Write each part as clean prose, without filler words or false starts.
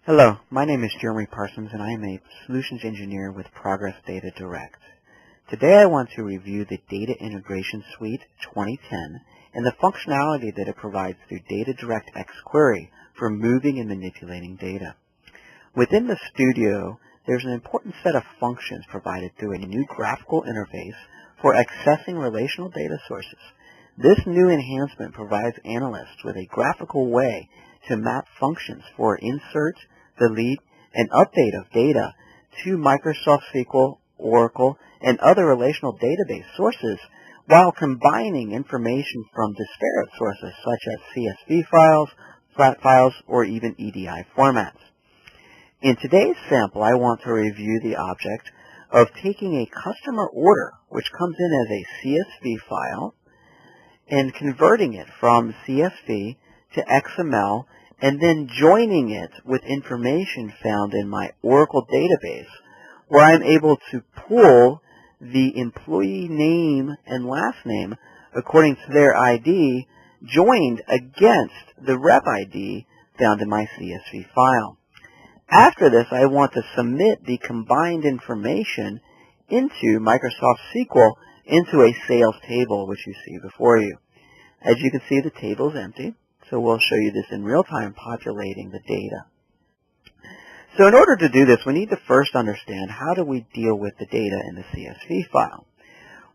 Hello, my name is Jeremy Parsons and I am a Solutions Engineer with Progress DataDirect. Today I want to review the Data Integration Suite 2010 and the functionality that it provides through DataDirect Query for moving and manipulating data. Within the Studio, there's an important set of functions provided through a new graphical interface for accessing relational data sources. This new enhancement provides analysts with a graphical way to map functions for insert, delete, and update of data to Microsoft SQL, Oracle, and other relational database sources while combining information from disparate sources such as CSV files, flat files, or even EDI formats. In today's sample, I want to review the object of taking a customer order, which comes in as a CSV file, and converting it from CSV to XML, and then joining it with information found in my Oracle database, where I'm able to pull the employee name and last name according to their ID, joined against the rep ID found in my CSV file. After this, I want to submit the combined information into Microsoft SQL into a sales table, which you see before you. As you can see, the table is empty. So we'll show you this in real time, populating the data. So in order to do this, we need to first understand how do we deal with the data in the CSV file.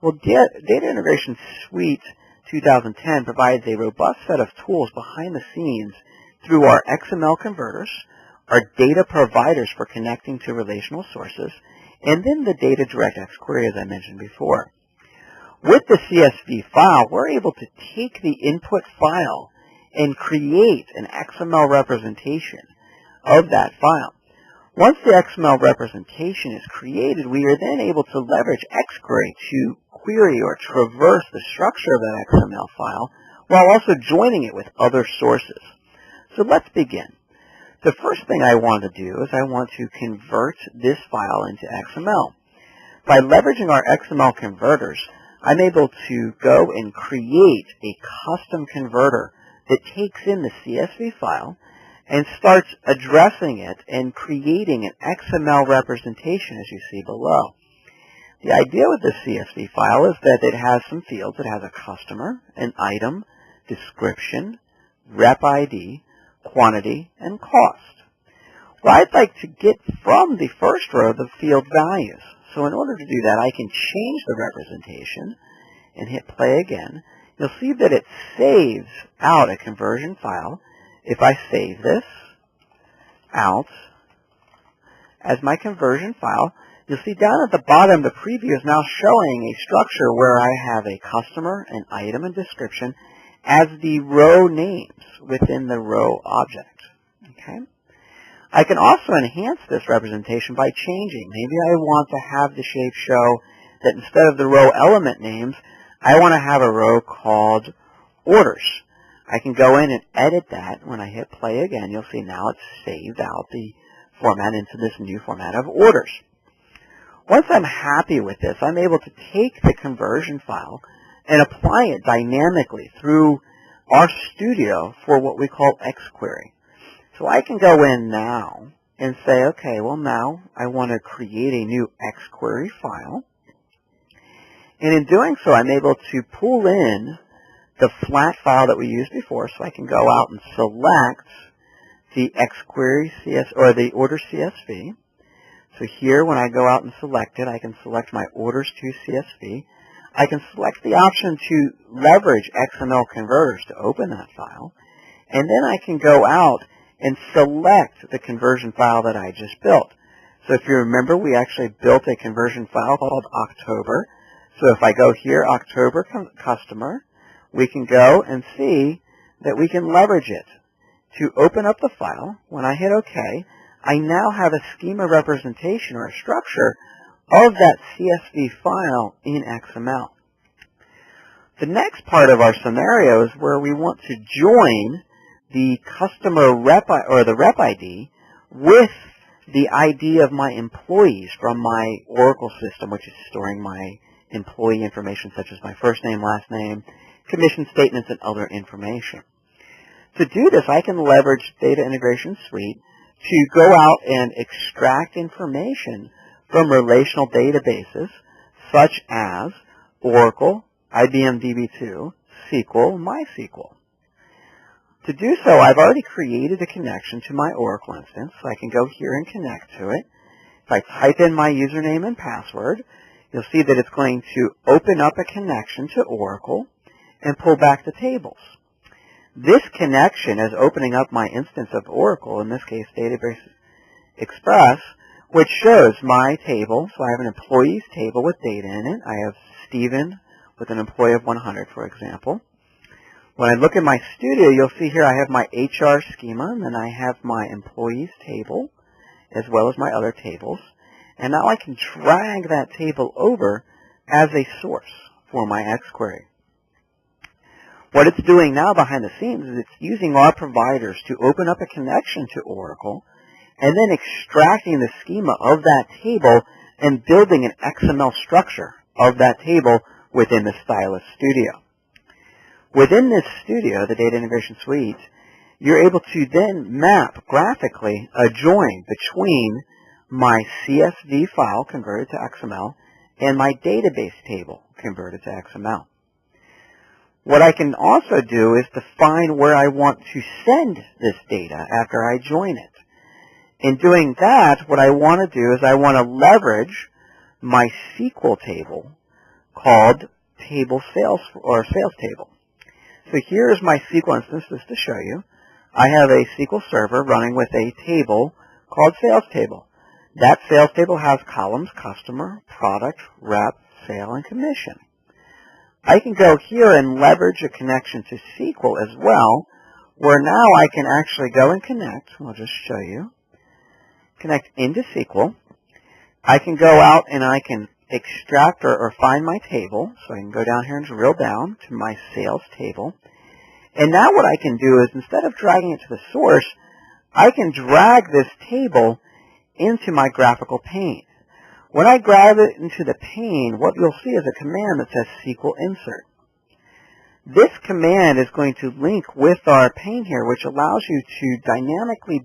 Well, Data Integration Suite 2010 provides a robust set of tools behind the scenes through our XML converters, our data providers for connecting to relational sources, and then the DataDirect Query, as I mentioned before. With the CSV file, we're able to take the input file and create an XML representation of that file. Once the XML representation is created, we are then able to leverage Query to query or traverse the structure of that XML file while also joining it with other sources. So let's begin. The first thing I want to do is I want to convert this file into XML. By leveraging our XML converters, I'm able to go and create a custom converter that takes in the CSV file and starts addressing it and creating an XML representation, as you see below. The idea with the CSV file is that it has some fields. It has a customer, an item, description, rep ID, quantity, and cost. Well, I'd like to get from the first row the field values. So in order to do that, I can change the representation and hit play again. You'll see that it saves out a conversion file. If I save this out as my conversion file, you'll see down at the bottom the preview is now showing a structure where I have a customer, an item, and description as the row names within the row object. Okay? I can also enhance this representation by changing. Maybe I want to have the shape show that instead of the row element names, I want to have a row called orders. I can go in and edit that. When I hit play again, you'll see now it's saved out the format into this new format of orders. Once I'm happy with this, I'm able to take the conversion file and apply it dynamically through our Studio for what we call Query. So I can go in now and say, okay, well now I want to create a new Query file. And in doing so, I'm able to pull in the flat file that we used before, so I can go out and select the Query CS or the order CSV. So here, when I go out and select it, I can select my orders to CSV. I can select the option to leverage XML converters to open that file, and then I can go out and select the conversion file that I just built. So if you remember, we actually built a conversion file called October. So if I go here, October customer, we can go and see that we can leverage it to open up the file. When I hit OK, I now have a schema representation or a structure of that CSV file in XML. The next part of our scenario is where we want to join the customer rep or the rep ID with the ID of my employees from my Oracle system, which is storing my employee information such as my first name, last name, commission statements, and other information. To do this, I can leverage Data Integration Suite to go out and extract information from relational databases such as Oracle, IBM DB2, SQL, MySQL. To do so, I've already created a connection to my Oracle instance, so I can go here and connect to it. If I type in my username and password, you'll see that it's going to open up a connection to Oracle and pull back the tables. This connection is opening up my instance of Oracle, in this case Database Express, which shows my table. So I have an employees table with data in it. I have Stephen with an employee of 100, for example. When I look at my studio, you'll see here I have my HR schema, and then I have my employees table, as well as my other tables. And now I can drag that table over as a source for my X-query. What it's doing now behind the scenes is it's using our providers to open up a connection to Oracle and then extracting the schema of that table and building an XML structure of that table within the Stylus Studio. Within this studio, the Data Integration Suite, you're able to then map graphically a join between my CSV file converted to XML and my database table converted to XML. What I can also do is define where I want to send this data after I join it. In doing that, what I want to do is I want to leverage my SQL table called table sales or sales table. So here's my SQL instance just to show you. I have a SQL server running with a table called sales table. That sales table has columns customer, product, rep, sale, and commission. I can go here and leverage a connection to SQL as well, where now I can actually go and connect. I'll just show you. Connect into SQL. I can go out and I can extract or find my table. So I can go down here and drill down to my sales table. And now what I can do is instead of dragging it to the source, I can drag this table into my graphical pane. When I grab it into the pane, what you'll see is a command that says SQL insert. This command is going to link with our pane here, which allows you to dynamically